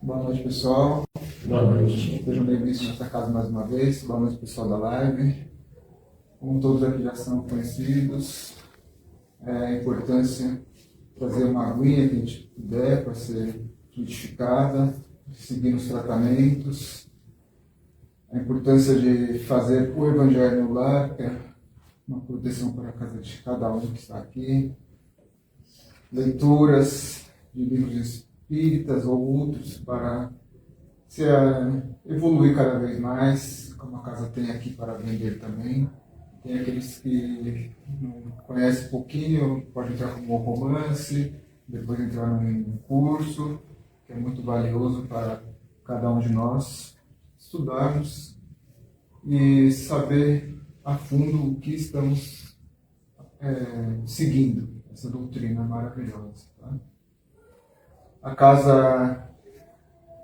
Boa noite, pessoal. Boa noite. Sejam bem-vindos nesta casa mais uma vez. Boa noite, pessoal da live. Como todos aqui já são conhecidos, a importância de trazer uma aguinha que a gente puder para ser fluidificada, seguir os tratamentos, a importância de fazer o Evangelho no lar, que é uma proteção para a casa de cada um que está aqui, leituras de livros espíritas ou outros para se evoluir cada vez mais, como a casa tem aqui para vender também. Tem aqueles que não conhecem um pouquinho, pode entrar como romance, depois entrar num curso, que é muito valioso para cada um de nós estudarmos e saber a fundo o que estamos seguindo, essa doutrina maravilhosa. Tá? A casa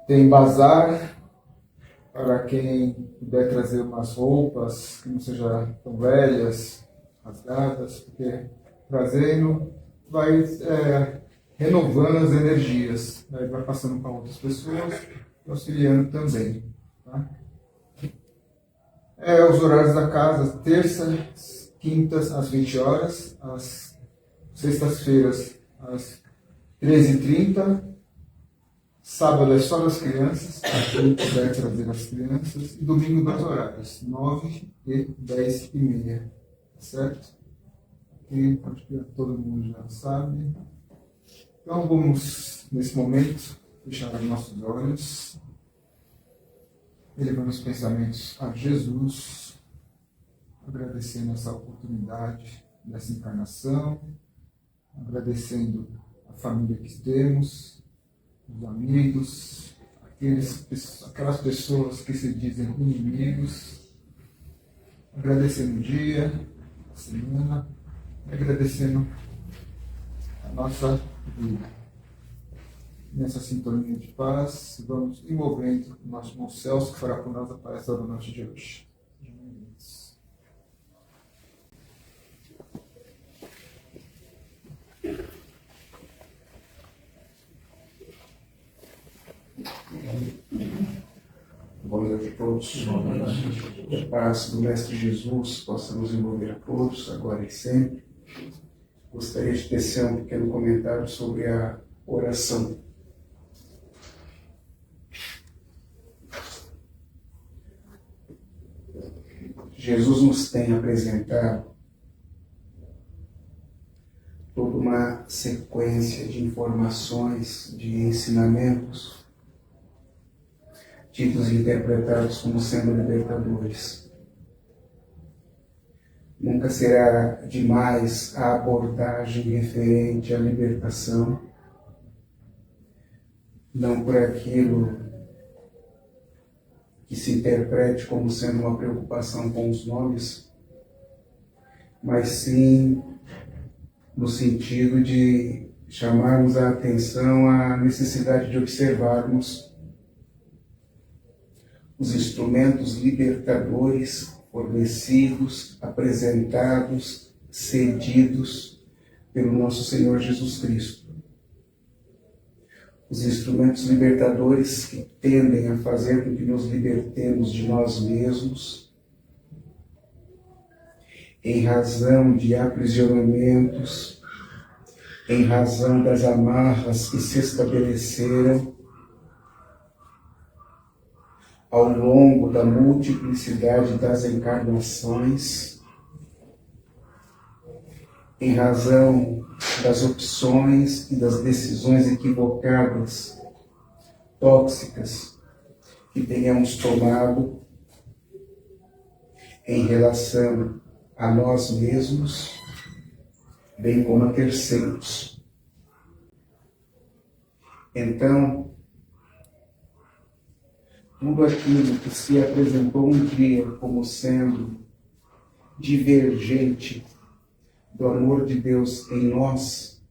tem bazar para quem puder trazer umas roupas que não sejam tão velhas, rasgadas, porque trazendo vai renovando as energias, aí vai passando para outras pessoas, auxiliando também. Tá? Os horários da casa, terças, quintas às 20 horas, às sextas-feiras às 13h30, sábado é só das crianças, quem puder trazer as crianças, e domingo 2 horários, 9 e 10h30, certo? E acho que todo mundo já sabe. Então vamos, nesse momento, fechar os nossos olhos, elevando os pensamentos a Jesus, agradecendo essa oportunidade dessa encarnação, agradecendo a família que temos, os amigos, aquelas pessoas que se dizem inimigos, agradecendo o dia, a semana, agradecendo a nossa vida. Nessa sintonia de paz, vamos envolvendo o nosso irmão Celso, que fará por nós a palestra da noite de hoje. Boa noite a todos. A paz do Mestre Jesus possa nos envolver a todos, agora e sempre. Gostaria de tecer um pequeno comentário sobre a oração. Jesus nos tem apresentado toda uma sequência de informações, de ensinamentos, tidos e interpretados como sendo libertadores. Nunca será demais a abordagem referente à libertação, não por aquilo que se interprete como sendo uma preocupação com os nomes, mas sim no sentido de chamarmos a atenção à necessidade de observarmos os instrumentos libertadores fornecidos, apresentados, cedidos pelo nosso Senhor Jesus Cristo. Os instrumentos libertadores que tendem a fazer com que nos libertemos de nós mesmos, em razão de aprisionamentos, em razão das amarras que se estabeleceram ao longo da multiplicidade das encarnações, em razão das opções e das decisões equivocadas, tóxicas, que tenhamos tomado em relação a nós mesmos, bem como a terceiros. Então, tudo aquilo que se apresentou um dia como sendo divergente do amor de Deus em nós,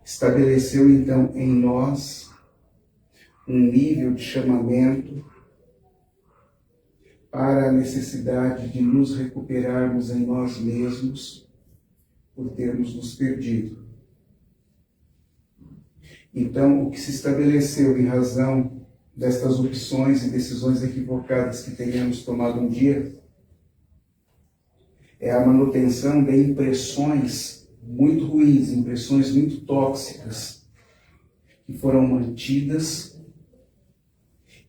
estabeleceu então em nós um nível de chamamento para a necessidade de nos recuperarmos em nós mesmos por termos nos perdido. Então, o que se estabeleceu em razão destas opções e decisões equivocadas que tenhamos tomado um dia é a manutenção de impressões muito ruins, impressões muito tóxicas, que foram mantidas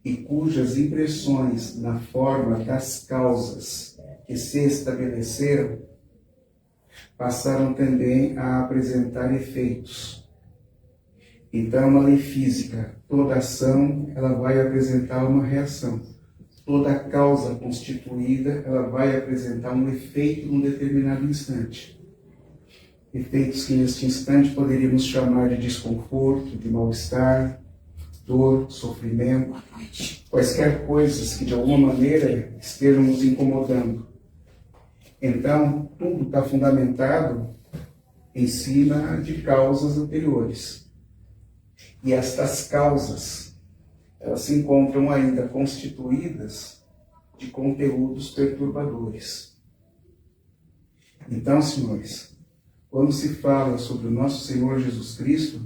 e cujas impressões na forma das causas que se estabeleceram passaram também a apresentar efeitos. Então, a lei física, toda ação, ela vai apresentar uma reação. Toda causa constituída, ela vai apresentar um efeito num determinado instante. Efeitos que neste instante poderíamos chamar de desconforto, de mal-estar, dor, sofrimento, quaisquer coisas que de alguma maneira estejam nos incomodando. Então, tudo está fundamentado em cima de causas anteriores. E estas causas, elas se encontram ainda constituídas de conteúdos perturbadores. Então, senhores, quando se fala sobre o nosso Senhor Jesus Cristo,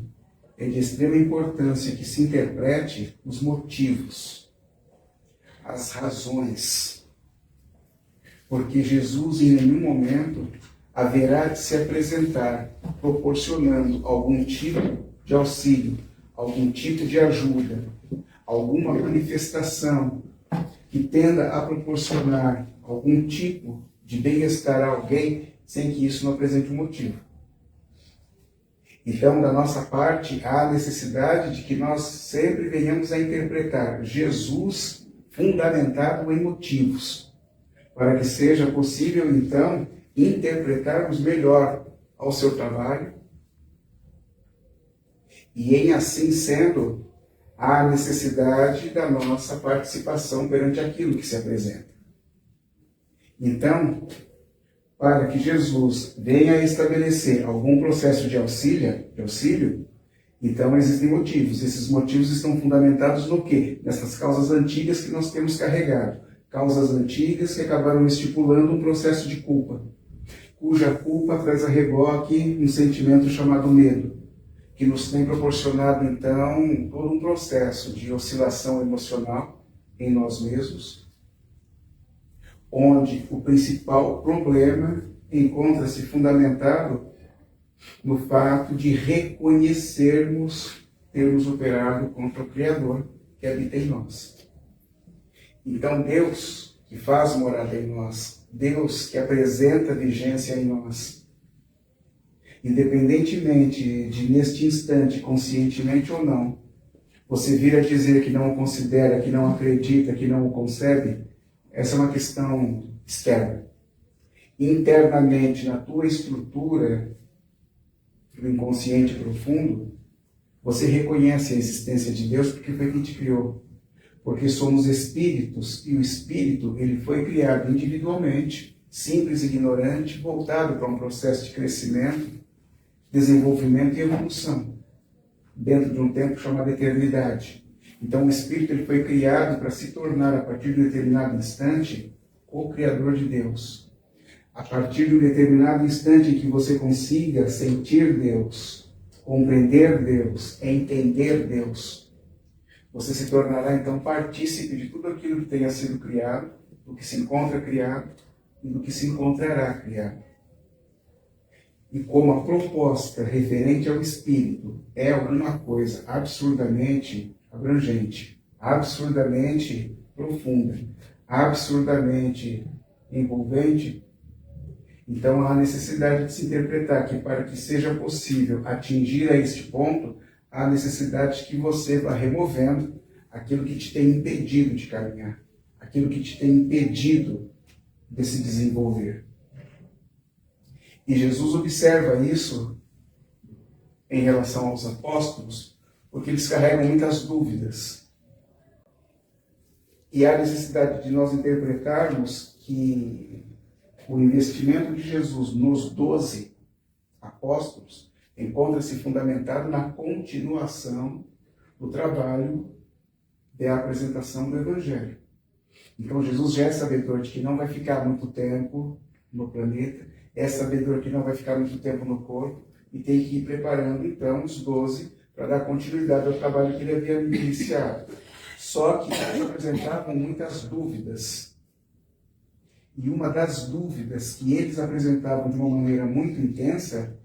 é de extrema importância que se interprete os motivos, as razões. Porque Jesus, em nenhum momento, haverá de se apresentar proporcionando algum tipo de auxílio, algum tipo de ajuda, alguma manifestação que tenda a proporcionar algum tipo de bem-estar a alguém sem que isso não apresente um motivo. Então, da nossa parte, há a necessidade de que nós sempre venhamos a interpretar Jesus fundamentado em motivos, para que seja possível, então, interpretarmos melhor ao seu trabalho, e em assim sendo, há a necessidade da nossa participação perante aquilo que se apresenta. Então, para que Jesus venha a estabelecer algum processo de auxílio, então existem motivos. Esses motivos estão fundamentados no quê? Nessas causas antigas que nós temos carregado. Causas antigas que acabaram estipulando um processo de culpa, cuja culpa traz a reboque um sentimento chamado medo, que nos tem proporcionado, então, todo um processo de oscilação emocional em nós mesmos, onde o principal problema encontra-se fundamentado no fato de reconhecermos termos operado contra o Criador que habita em nós. Então, Deus que faz morada em nós, Deus que apresenta vigência em nós, independentemente de neste instante, conscientemente ou não, você vir a dizer que não o considera, que não acredita, que não o concebe, essa é uma questão externa. Internamente, na tua estrutura do inconsciente profundo, você reconhece a existência de Deus porque foi quem te criou. Porque somos espíritos e o espírito ele foi criado individualmente, simples e ignorante, voltado para um processo de crescimento, desenvolvimento e evolução, dentro de um tempo chamado eternidade. Então o espírito ele foi criado para se tornar, a partir de um determinado instante, co-criador de Deus. A partir de um determinado instante em que você consiga sentir Deus, compreender Deus, entender Deus, você se tornará então partícipe de tudo aquilo que tenha sido criado, do que se encontra criado e do que se encontrará criado. E como a proposta referente ao Espírito é alguma coisa absurdamente abrangente, absurdamente profunda, absurdamente envolvente, então há necessidade de se interpretar que para que seja possível atingir a este ponto, há necessidade que você vá removendo aquilo que te tem impedido de caminhar, aquilo que te tem impedido de se desenvolver. E Jesus observa isso em relação aos apóstolos, porque eles carregam muitas dúvidas. E há necessidade de nós interpretarmos que o investimento de Jesus nos 12 apóstolos encontra-se fundamentado na continuação do trabalho da apresentação do Evangelho. Então Jesus já é sabedor de que não vai ficar muito tempo no planeta, é sabedor que não vai ficar muito tempo no corpo, e tem que ir preparando então os 12 para dar continuidade ao trabalho que ele havia iniciado. Só que eles apresentavam muitas dúvidas. E uma das dúvidas que eles apresentavam de uma maneira muito intensa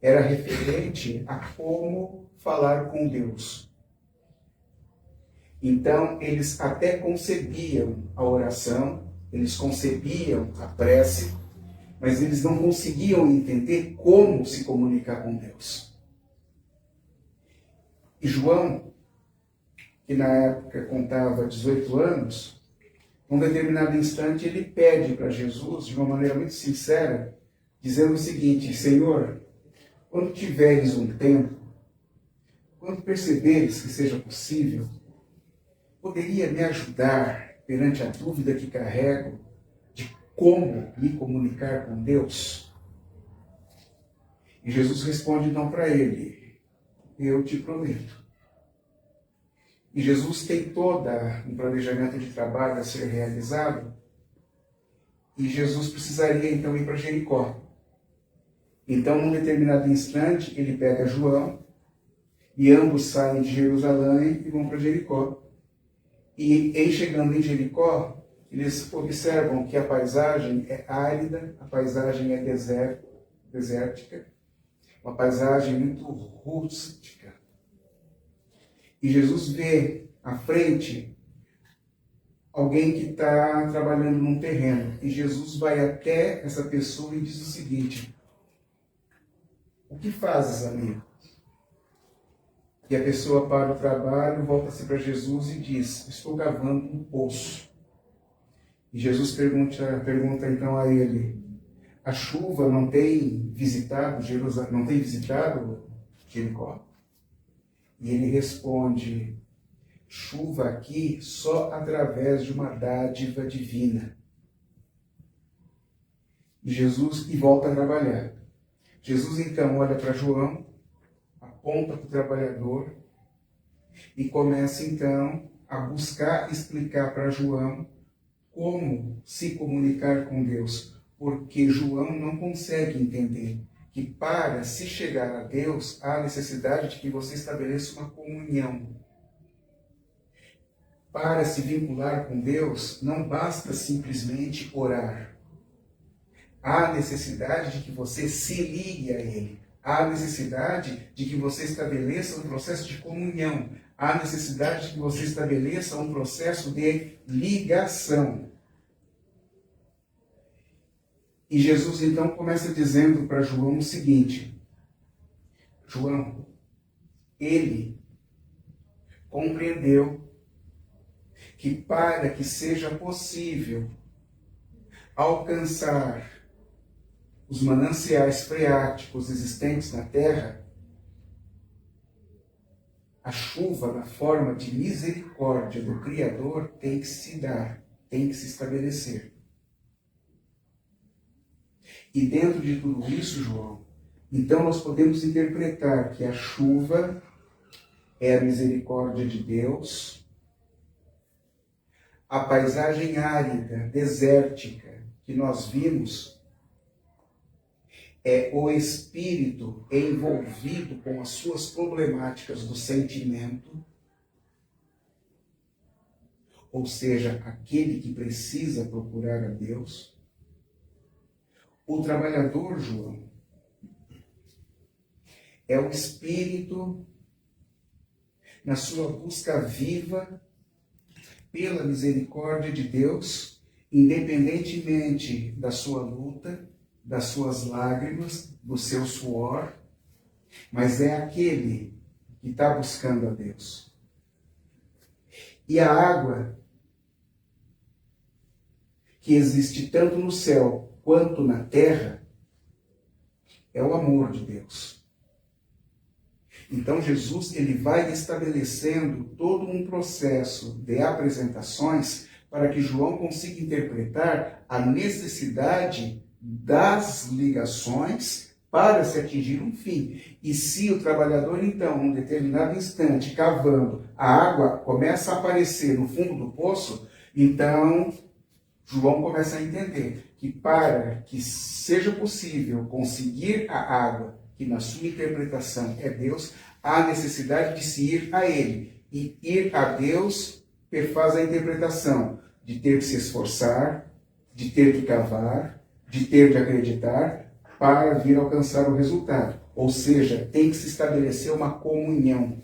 era referente a como falar com Deus. Então, eles até concebiam a oração, eles concebiam a prece, mas eles não conseguiam entender como se comunicar com Deus. E João, que na época contava 18 anos, num determinado instante ele pede para Jesus, de uma maneira muito sincera, dizendo o seguinte: Senhor, quando tiveres um tempo, quando perceberes que seja possível, poderia me ajudar perante a dúvida que carrego de como me comunicar com Deus? E Jesus responde então para ele: eu te prometo. E Jesus tem todo um planejamento de trabalho a ser realizado, e Jesus precisaria então ir para Jericó. Então, num determinado instante, ele pega João, e ambos saem de Jerusalém e vão para Jericó. E em chegando em Jericó, eles observam que a paisagem é árida, a paisagem é desértica, uma paisagem muito rústica. E Jesus vê à frente alguém que está trabalhando num terreno. E Jesus vai até essa pessoa e diz o seguinte: o que fazes, amigo? E a pessoa para o trabalho, volta-se para Jesus e diz: estou cavando um poço. E Jesus pergunta então a ele: a chuva não tem visitado Jerusalém, não tem visitado Jericó? E ele responde: chuva aqui só através de uma dádiva divina. E volta a trabalhar. Jesus então olha para João, aponta para o trabalhador e começa então a buscar explicar para João como se comunicar com Deus, porque João não consegue entender que para se chegar a Deus há necessidade de que você estabeleça uma comunhão. Para se vincular com Deus não basta simplesmente orar. Há necessidade de que você se ligue a Ele. Há necessidade de que você estabeleça um processo de comunhão. Há necessidade de que você estabeleça um processo de ligação. E Jesus então começa dizendo para João o seguinte: João, ele compreendeu que para que seja possível alcançar os mananciais freáticos existentes na terra, a chuva na forma de misericórdia do Criador tem que se dar, tem que se estabelecer. E dentro de tudo isso, João, então nós podemos interpretar que a chuva é a misericórdia de Deus, a paisagem árida, desértica que nós vimos é o espírito envolvido com as suas problemáticas do sentimento, ou seja, aquele que precisa procurar a Deus. O trabalhador, João, é o espírito na sua busca viva pela misericórdia de Deus, independentemente da sua luta, das suas lágrimas, do seu suor, mas é aquele que está buscando a Deus. E a água que existe tanto no céu quanto na terra é o amor de Deus. Então Jesus ele vai estabelecendo todo um processo de apresentações para que João consiga interpretar a necessidade das ligações para se atingir um fim. E se o trabalhador, então, num determinado instante, cavando, a água começa a aparecer no fundo do poço, então João começa a entender que para que seja possível conseguir a água, que na sua interpretação é Deus, há necessidade de se ir a Ele. E ir a Deus faz a interpretação de ter que se esforçar, de ter que cavar, de ter que acreditar para vir alcançar o resultado. Ou seja, tem que se estabelecer uma comunhão,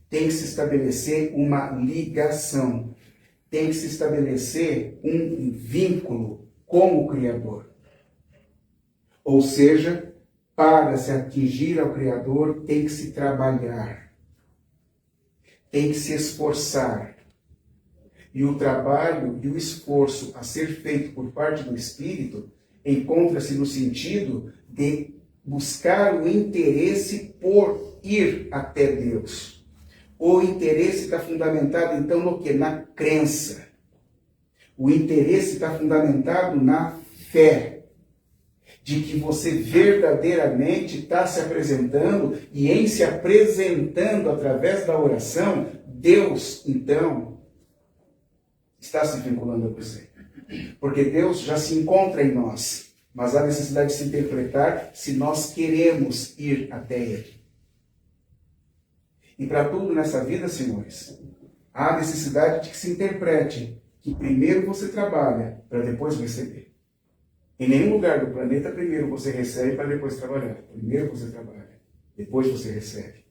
tem que se estabelecer uma ligação, tem que se estabelecer um vínculo com o Criador. Ou seja, para se atingir ao Criador, tem que se trabalhar, tem que se esforçar. E o trabalho e o esforço a ser feito por parte do Espírito encontra-se no sentido de buscar o interesse por ir até Deus. O interesse está fundamentado, então, no quê? Na crença. O interesse está fundamentado na fé. De que você verdadeiramente está se apresentando, e em se apresentando através da oração, Deus, então, está se vinculando a você. Porque Deus já se encontra em nós, mas há necessidade de se interpretar se nós queremos ir até Ele. E para tudo nessa vida, senhores, há necessidade de que se interprete que primeiro você trabalha para depois receber. Em nenhum lugar do planeta, primeiro você recebe para depois trabalhar. Primeiro você trabalha, depois você recebe.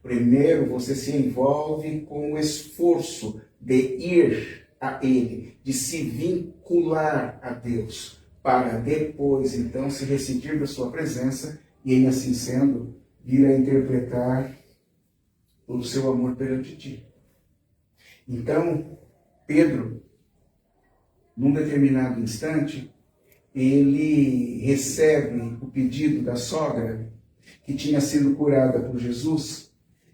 Primeiro você se envolve com o esforço de ir a Ele, de se vincular a Deus, para depois, então, se ressentir da sua presença e, em assim sendo, vir a interpretar todo o seu amor perante ti. Então, Pedro, num determinado instante, ele recebe o pedido da sogra, que tinha sido curada por Jesus,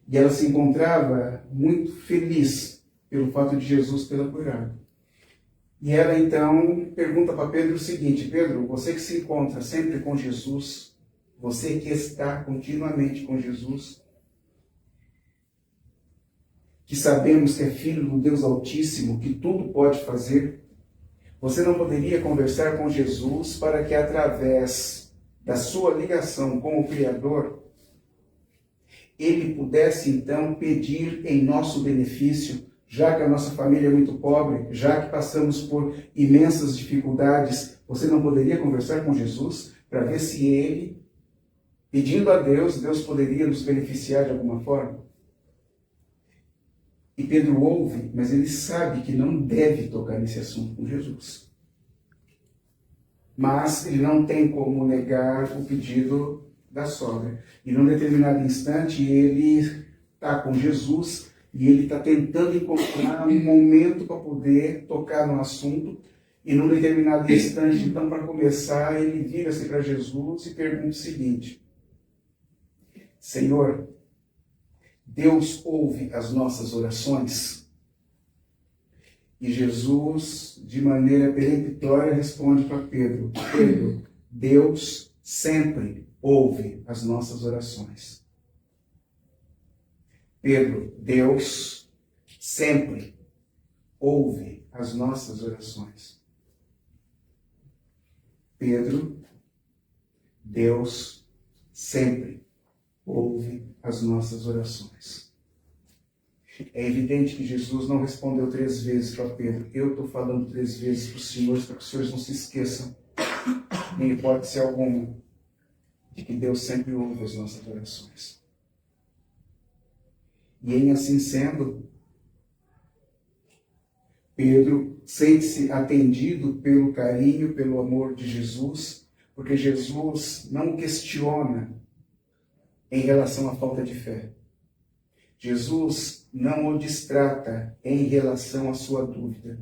e ela se encontrava muito feliz pelo fato de Jesus tê-la curado. E ela então pergunta para Pedro o seguinte: Pedro, você que se encontra sempre com Jesus, você que está continuamente com Jesus, que sabemos que é filho do Deus Altíssimo, que tudo pode fazer, você não poderia conversar com Jesus para que, através da sua ligação com o Criador, Ele pudesse então pedir em nosso benefício, já que a nossa família é muito pobre, já que passamos por imensas dificuldades, você não poderia conversar com Jesus para ver se Ele, pedindo a Deus, Deus poderia nos beneficiar de alguma forma? E Pedro ouve, mas ele sabe que não deve tocar nesse assunto com Jesus. Mas ele não tem como negar o pedido da sogra. E num determinado instante ele está com Jesus e ele está tentando encontrar um momento para poder tocar no assunto. E num determinado instante, então, para começar, ele vira-se para Jesus e pergunta o seguinte: Senhor, Deus ouve as nossas orações? E Jesus, de maneira peremptória, responde para Pedro: Pedro, Deus sempre ouve as nossas orações. Pedro, Deus sempre ouve as nossas orações. Pedro, Deus sempre ouve as nossas orações. É evidente que Jesus não respondeu 3 vezes para Pedro. Eu estou falando 3 vezes para os senhores, para que os senhores não se esqueçam, em hipótese alguma, de que Deus sempre ouve as nossas orações. E em assim sendo, Pedro sente-se atendido pelo carinho, pelo amor de Jesus, porque Jesus não o questiona em relação à falta de fé. Jesus não o distrata em relação à sua dúvida.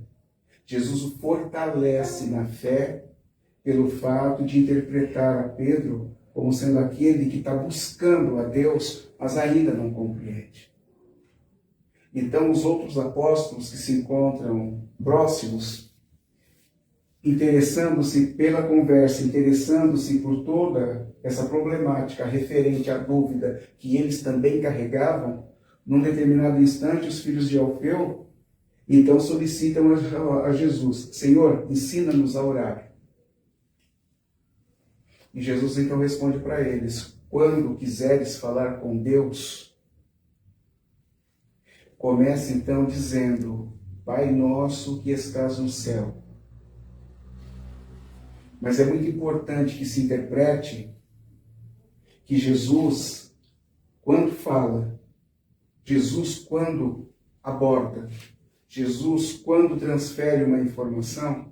Jesus o fortalece na fé pelo fato de interpretar a Pedro como sendo aquele que está buscando a Deus, mas ainda não compreende. Então, os outros apóstolos que se encontram próximos, interessando-se pela conversa, interessando-se por toda essa problemática referente à dúvida que eles também carregavam, num determinado instante, os filhos de Alfeu, então solicitam a Jesus: Senhor, ensina-nos a orar. E Jesus então responde para eles quando quiseres falar com Deus, comece então dizendo: Pai nosso que estás no céu. Mas é muito importante que se interprete que Jesus, quando fala, Jesus, quando aborda, Jesus, quando transfere uma informação,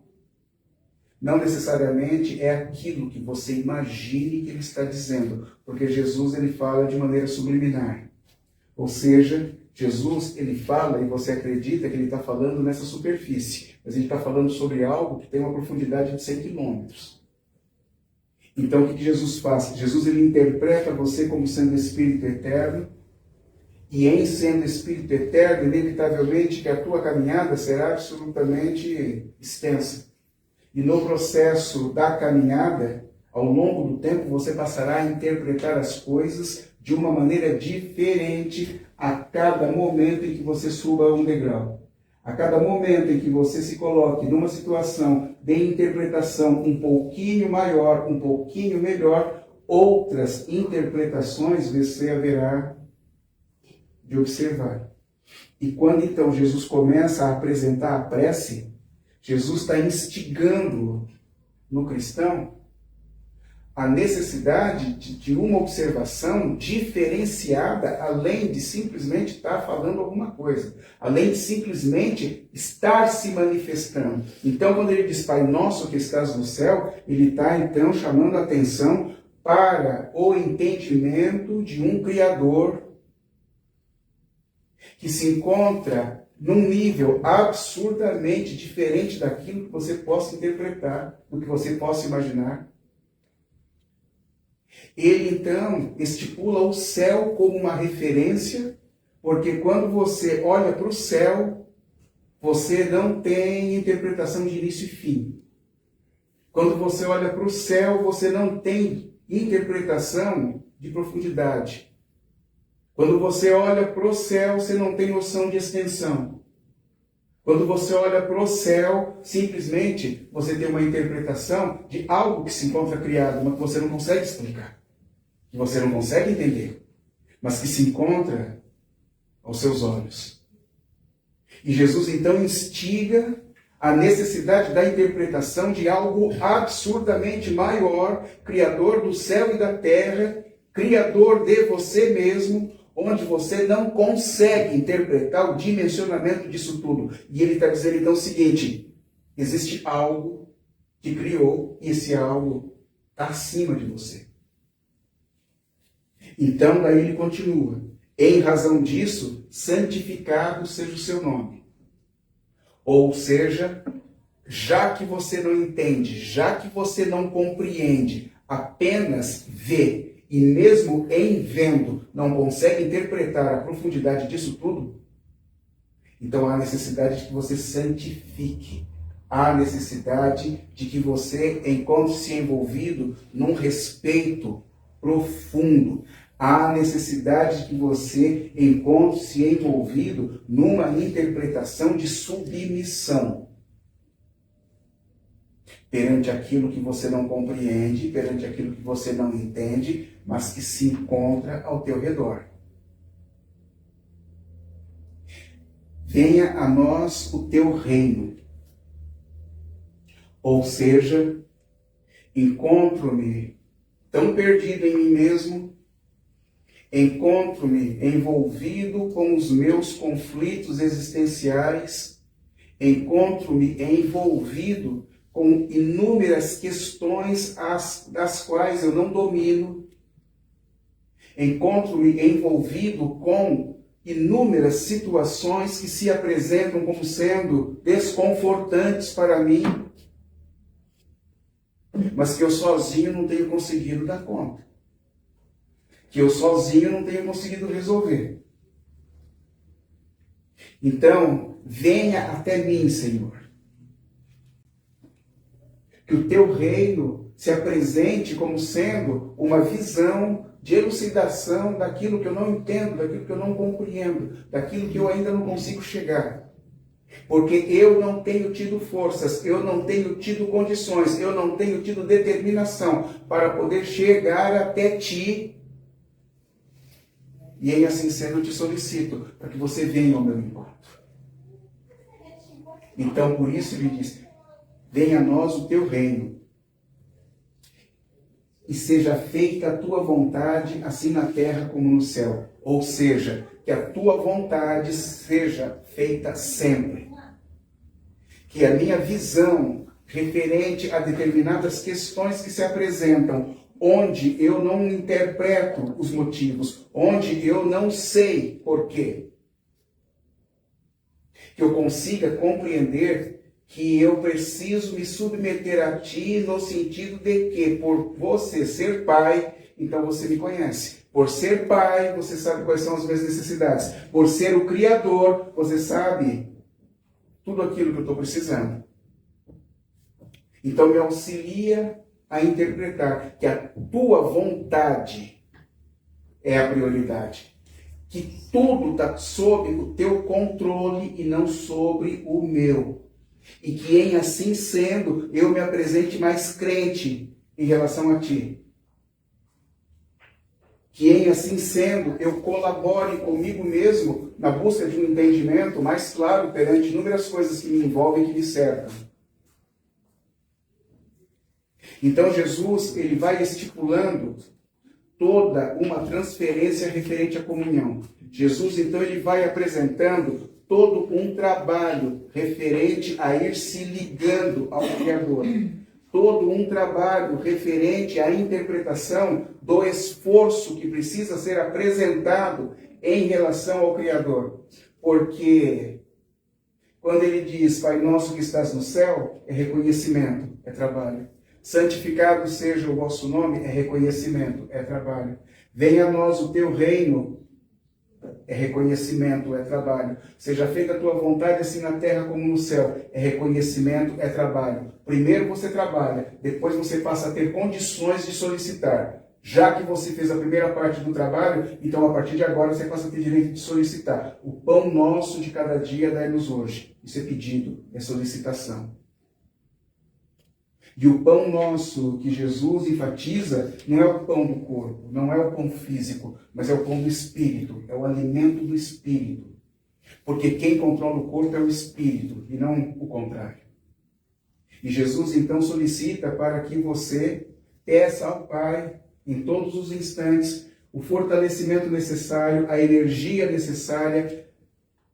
não necessariamente é aquilo que você imagine que ele está dizendo, porque Jesus ele fala de maneira subliminar. Ou seja, Jesus ele fala e você acredita que ele está falando nessa superfície, mas ele está falando sobre algo que tem uma profundidade de 100 quilômetros. Então o que Jesus faz? Jesus ele interpreta você como sendo Espírito eterno, e em sendo Espírito eterno, inevitavelmente que a tua caminhada será absolutamente extensa. E no processo da caminhada, ao longo do tempo, você passará a interpretar as coisas de uma maneira diferente a cada momento em que você suba um degrau. A cada momento em que você se coloque numa situação de interpretação um pouquinho maior, um pouquinho melhor, outras interpretações você haverá de observar. E quando então Jesus começa a apresentar a prece, Jesus está instigando no cristão a necessidade de uma observação diferenciada, além de simplesmente estar falando alguma coisa, além de simplesmente estar se manifestando. Então, quando ele diz Pai Nosso que estás no céu, ele está então chamando a atenção para o entendimento de um Criador que se encontra num nível absurdamente diferente daquilo que você possa interpretar, do que você possa imaginar. Ele, então, estipula o céu como uma referência, porque quando você olha para o céu, você não tem interpretação de início e fim. Quando você olha para o céu, você não tem interpretação de profundidade. Quando você olha para o céu, você não tem noção de extensão. Quando você olha para o céu, simplesmente você tem uma interpretação de algo que se encontra criado, mas que você não consegue explicar, que você não consegue entender, mas que se encontra aos seus olhos. E Jesus então instiga a necessidade da interpretação de algo absurdamente maior, Criador do céu e da terra, Criador de você mesmo, onde você não consegue interpretar o dimensionamento disso tudo. E ele está dizendo então o seguinte: existe algo que criou e esse algo está acima de você. Então daí ele continua: em razão disso, santificado seja o seu nome. Ou seja, já que você não entende, já que você não compreende, apenas vê, e mesmo em vendo, não consegue interpretar a profundidade disso tudo, então há necessidade de que você santifique. Há necessidade de que você encontre-se envolvido num respeito profundo. Há necessidade de que você encontre-se envolvido numa interpretação de submissão perante aquilo que você não compreende, perante aquilo que você não entende, mas que se encontra ao teu redor. Venha a nós o teu reino. Ou seja, encontro-me tão perdido em mim mesmo, encontro-me envolvido com os meus conflitos existenciais, encontro-me envolvido com inúmeras questões das quais eu não domino, encontro-me envolvido com inúmeras situações que se apresentam como sendo desconfortantes para mim, mas que eu sozinho não tenho conseguido dar conta, que eu sozinho não tenho conseguido resolver. Então, venha até mim, Senhor. Que o teu reino se apresente como sendo uma visão de elucidação daquilo que eu não entendo, daquilo que eu não compreendo, daquilo que eu ainda não consigo chegar. Porque eu não tenho tido forças, eu não tenho tido condições, eu não tenho tido determinação para poder chegar até ti E em assim sendo, eu te solicito para que você venha ao meu encontro. Então, por isso ele diz, venha a nós o teu reino. E seja feita a tua vontade, assim na terra como no céu. Ou seja, que a tua vontade seja feita sempre. Que a minha visão referente a determinadas questões que se apresentam, onde eu não interpreto os motivos, onde eu não sei porquê, que eu consiga compreender que eu preciso me submeter a ti no sentido de que, por você ser pai, então você me conhece. Por ser pai, você sabe quais são as minhas necessidades. Por ser o Criador, você sabe tudo aquilo que eu estou precisando. Então me auxilia a interpretar que a tua vontade é a prioridade. Que tudo está sob o teu controle e não sobre o meu. E que em assim sendo, eu me apresente mais crente em relação a ti. Que em assim sendo, eu colabore comigo mesmo na busca de um entendimento mais claro perante inúmeras coisas que me envolvem e que me cercam. Então Jesus, ele vai estipulando toda uma transferência referente à comunhão. Jesus, então, ele vai apresentando todo um trabalho referente a ir se ligando ao Criador. Todo um trabalho referente à interpretação do esforço que precisa ser apresentado em relação ao Criador. Porque quando ele diz, Pai nosso que estás no céu, é reconhecimento, é trabalho. Santificado seja o vosso nome, é reconhecimento, é trabalho. Venha a nós o teu reino, é reconhecimento, é trabalho. Seja feita a tua vontade, assim na terra como no céu, é reconhecimento, é trabalho. Primeiro você trabalha, depois você passa a ter condições de solicitar. Já que você fez a primeira parte do trabalho, então a partir de agora você passa a ter direito de solicitar. O pão nosso de cada dia dai-nos hoje. Isso é pedido, é solicitação. E o pão nosso que Jesus enfatiza não é o pão do corpo, não é o pão físico, mas é o pão do Espírito, é o alimento do Espírito. Porque quem controla o corpo é o Espírito e não o contrário. E Jesus então solicita para que você peça ao Pai, em todos os instantes, o fortalecimento necessário, a energia necessária,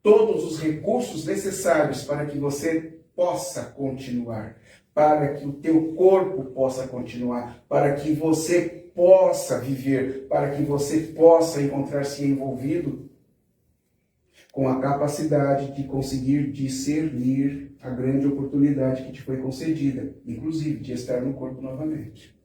todos os recursos necessários para que você possa continuar, para que o teu corpo possa continuar, para que você possa viver, para que você possa encontrar-se envolvido com a capacidade de conseguir discernir a grande oportunidade que te foi concedida, inclusive de estar no corpo novamente.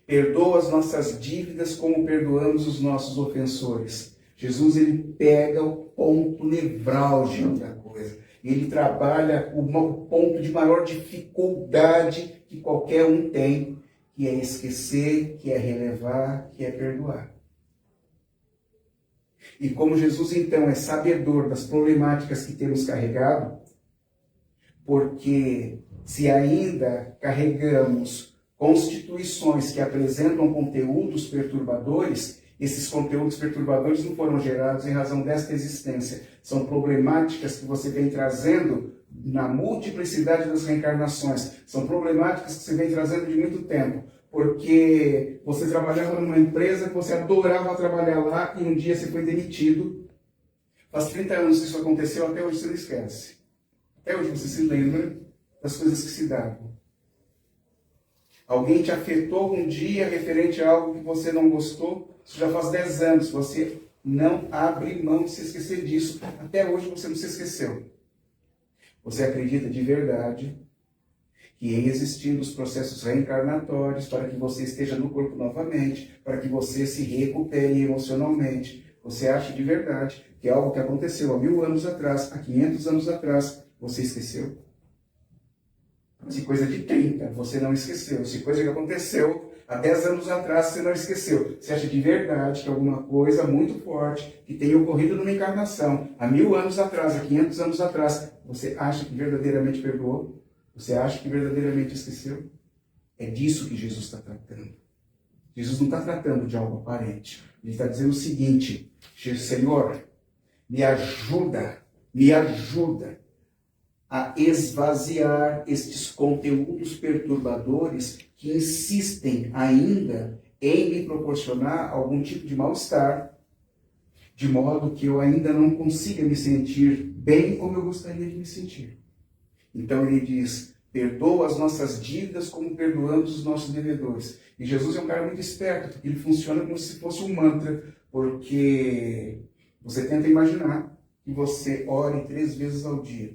Perdoa as nossas dívidas como perdoamos os nossos ofensores. Jesus, ele pega o ponto nevrálgico da coisa. Ele trabalha o ponto de maior dificuldade que qualquer um tem, que é esquecer, que é relevar, que é perdoar. E como Jesus, então, é sabedor das problemáticas que temos carregado, porque se ainda carregamos constituições que apresentam conteúdos perturbadores, esses conteúdos perturbadores não foram gerados em razão desta existência. São problemáticas que você vem trazendo na multiplicidade das reencarnações. São problemáticas que você vem trazendo de muito tempo. Porque você trabalhava numa empresa que você adorava trabalhar lá e um dia você foi demitido. Faz 30 anos que isso aconteceu, até hoje você não esquece. Até hoje você se lembra das coisas que se davam. Alguém te afetou um dia referente a algo que você não gostou. Isso já faz 10 anos. Você não abre mão de se esquecer disso. Até hoje você não se esqueceu. Você acredita de verdade que em existindo os processos reencarnatórios para que você esteja no corpo novamente, para que você se recupere emocionalmente. Você acha de verdade que é algo que aconteceu há 1000 anos atrás, há 500 anos atrás, você esqueceu? Se coisa de 30, você não esqueceu. Se coisa que aconteceu há 10 anos atrás, você não esqueceu. Você acha de verdade que alguma coisa muito forte que tenha ocorrido numa encarnação, há 1000 anos atrás, há 500 anos atrás, você acha que verdadeiramente perdoou? Você acha que verdadeiramente esqueceu? É disso que Jesus está tratando. Jesus não está tratando de algo aparente. Ele está dizendo o seguinte: Senhor, me ajuda a esvaziar estes conteúdos perturbadores que insistem ainda em me proporcionar algum tipo de mal-estar, de modo que eu ainda não consiga me sentir bem como eu gostaria de me sentir. Então ele diz: perdoa as nossas dívidas como perdoamos os nossos devedores. E Jesus é um cara muito esperto, porque ele funciona como se fosse um mantra, porque você tenta imaginar que você ore 3 vezes ao dia.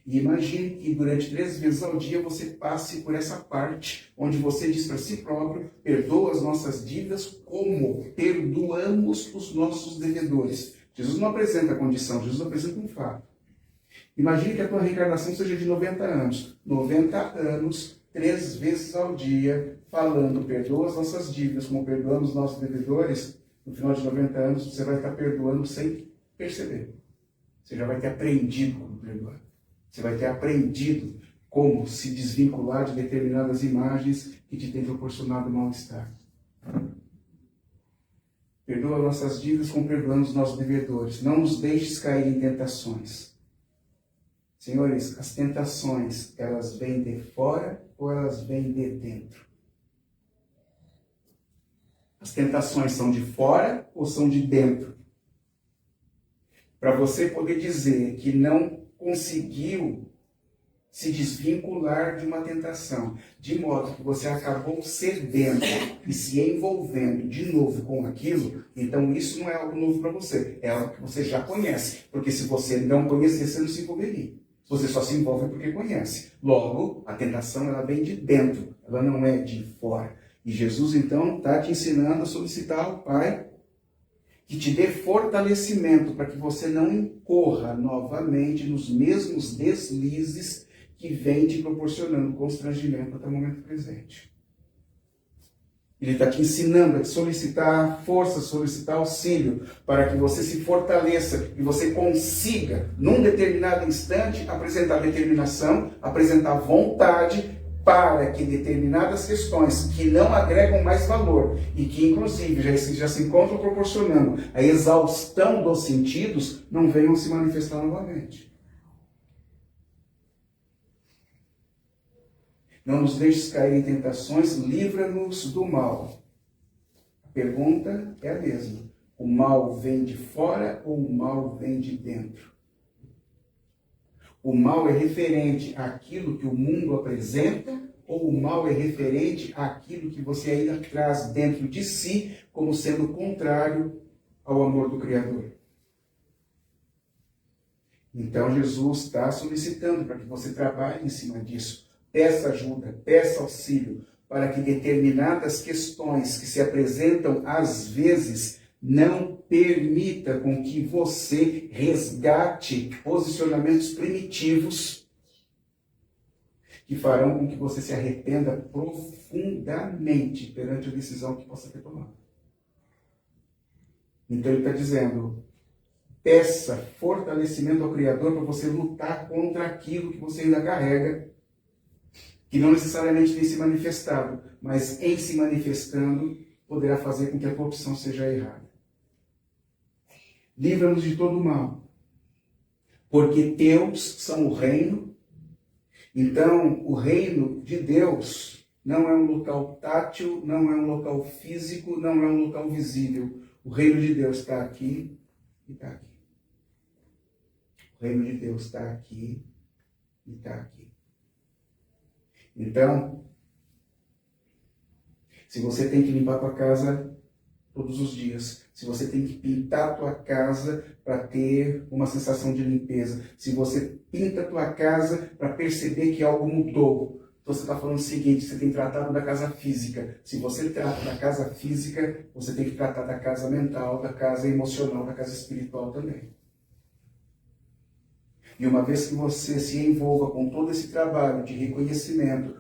E imagine que durante 3 vezes ao dia você passe por essa parte onde você diz para si próprio: perdoa as nossas dívidas como perdoamos os nossos devedores. Jesus não apresenta a condição, Jesus apresenta um fato. Imagine que a tua reencarnação seja de 90 anos. 90 anos, 3 vezes ao dia, falando: perdoa as nossas dívidas como perdoamos os nossos devedores. No final de 90 anos, você vai estar perdoando sem perceber. Você já vai ter aprendido como perdoar. Você vai ter aprendido como se desvincular de determinadas imagens que te têm proporcionado mal-estar. Perdoa nossas dívidas como perdoamos os nossos devedores. Não nos deixes cair em tentações. Senhores, as tentações, elas vêm de fora ou elas vêm de dentro? As tentações são de fora ou são de dentro? Para você poder dizer que não conseguiu se desvincular de uma tentação, de modo que você acabou cedendo e se envolvendo de novo com aquilo, então isso não é algo novo para você, é algo que você já conhece, porque se você não conhecer, você não se envolveria. Você só se envolve porque conhece. Logo, a tentação ela vem de dentro, ela não é de fora. E Jesus então está te ensinando a solicitar ao Pai que te dê fortalecimento para que você não incorra novamente nos mesmos deslizes que vem te proporcionando constrangimento até o momento presente. Ele está te ensinando a te solicitar força, solicitar auxílio, para que você se fortaleça e você consiga, num determinado instante, apresentar determinação, apresentar vontade, para que determinadas questões que não agregam mais valor e que, inclusive, já se encontram proporcionando a exaustão dos sentidos, não venham se manifestar novamente. Não nos deixes cair em tentações, livra-nos do mal. A pergunta é a mesma. O mal vem de fora ou o mal vem de dentro? O mal é referente àquilo que o mundo apresenta ou o mal é referente àquilo que você ainda traz dentro de si como sendo contrário ao amor do Criador? Então Jesus está solicitando para que você trabalhe em cima disso. Peça ajuda, peça auxílio, para que determinadas questões que se apresentam às vezes não permita com que você resgate posicionamentos primitivos que farão com que você se arrependa profundamente perante a decisão que possa ter tomado. Então ele está dizendo: peça fortalecimento ao Criador para você lutar contra aquilo que você ainda carrega, que não necessariamente tem se manifestado, mas em se manifestando poderá fazer com que a tua opção seja errada. Livra-nos de todo o mal, porque teus são o reino. Então, o reino de Deus não é um local tátil, não é um local físico, não é um local visível. O reino de Deus está aqui e está aqui. O reino de Deus está aqui e está aqui. Então, se você tem que limpar a tua casa todos os dias, se você tem que pintar a tua casa para ter uma sensação de limpeza, se você pinta a tua casa para perceber que algo mudou, então você está falando o seguinte: você tem tratado da casa física. Se você trata da casa física, você tem que tratar da casa mental, da casa emocional, da casa espiritual também. E uma vez que você se envolva com todo esse trabalho de reconhecimento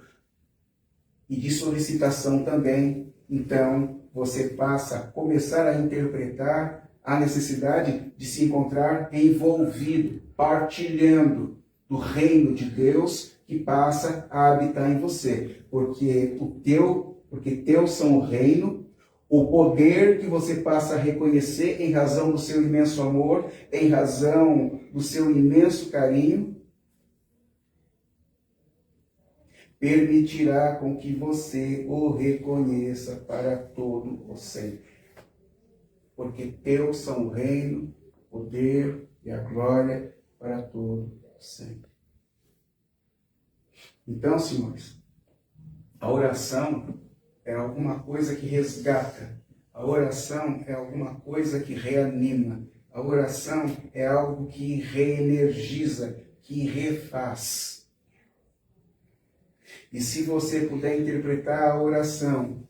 e de solicitação também, então você passa a começar a interpretar a necessidade de se encontrar envolvido, partilhando do reino de Deus que passa a habitar em você. Porque o teu porque teus são o reino, o poder que você passa a reconhecer em razão do seu imenso amor, em razão do seu imenso carinho, permitirá com que você o reconheça para todo o sempre. Porque teus são o reino, o poder e a glória para todo o sempre. Então, senhores, a oração é alguma coisa que resgata. A oração é alguma coisa que reanima. A oração é algo que reenergiza, que refaz. E se você puder interpretar a oração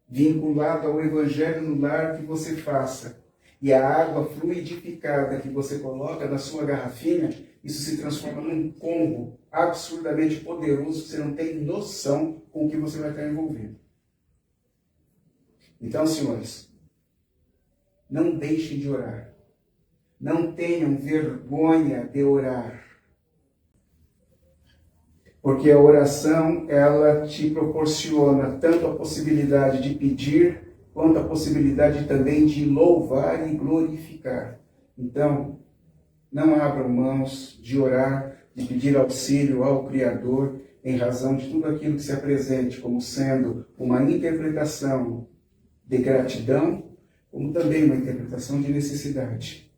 vinculada ao Evangelho no lar, que você faça, e a água fluidificada que você coloca na sua garrafinha, isso se transforma num combo absurdamente poderoso, que você não tem noção com o que você vai estar envolvido. Então, senhores, não deixem de orar. Não tenham vergonha de orar. Porque a oração, ela te proporciona tanto a possibilidade de pedir, quanto a possibilidade também de louvar e glorificar. Então, não abram mãos de orar, de pedir auxílio ao Criador, em razão de tudo aquilo que se apresente como sendo uma interpretação de gratidão, como também uma interpretação de necessidade.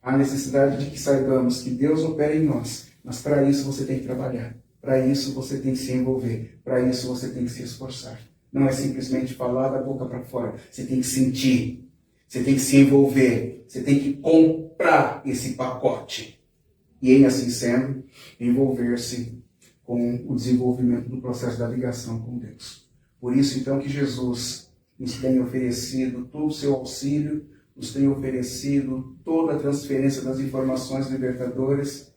A necessidade de que saibamos que Deus opera em nós, mas para isso você tem que trabalhar. Para isso você tem que se envolver, para isso você tem que se esforçar. Não é simplesmente falar da boca para fora, você tem que sentir, você tem que se envolver, você tem que comprar esse pacote. E em assim sendo, envolver-se com o desenvolvimento do processo da ligação com Deus. Por isso então que Jesus nos tem oferecido todo o seu auxílio, nos tem oferecido toda a transferência das informações libertadoras,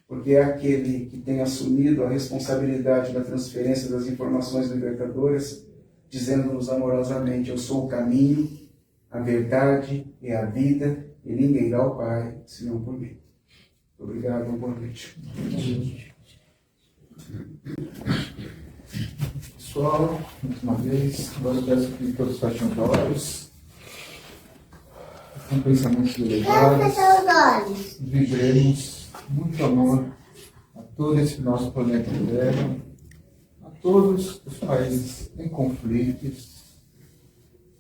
porque é aquele que tem assumido a responsabilidade da transferência das informações libertadoras, dizendo-nos amorosamente: eu sou o caminho, a verdade e a vida, e ninguém dá ao Pai, senão por mim. Obrigado, boa noite. Pessoal, mais uma vez, agora eu peço que todos fechem os olhos, com pensamentos elevados, vibremos muito amor a todo esse nosso planeta Terra, a todos os países em conflitos,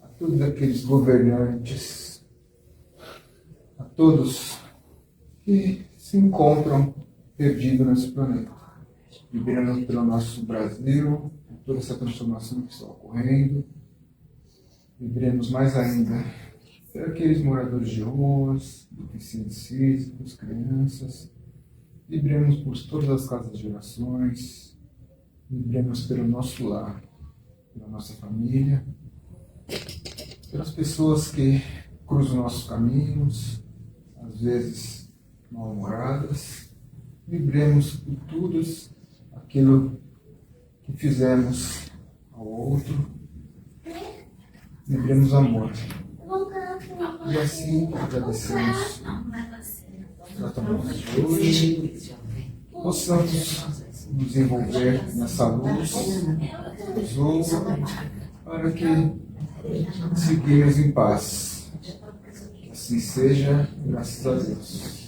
a todos aqueles governantes, a todos que se encontram perdidos nesse planeta, vibrando pelo nosso Brasil, toda essa transformação que está ocorrendo. Vibremos mais ainda por aqueles moradores de ruas, deficientes físicos, crianças. Vibremos por todas as casas de gerações. Vibremos pelo nosso lar, pela nossa família, pelas pessoas que cruzam nossos caminhos, às vezes mal-humoradas. Vibremos por tudo aquilo que fizemos ao outro. Vibremos amor. E assim agradecemos o tratamento de hoje. Possamos nos envolver nessa luz azul para que seguimos em paz. Que assim seja, graças a Deus.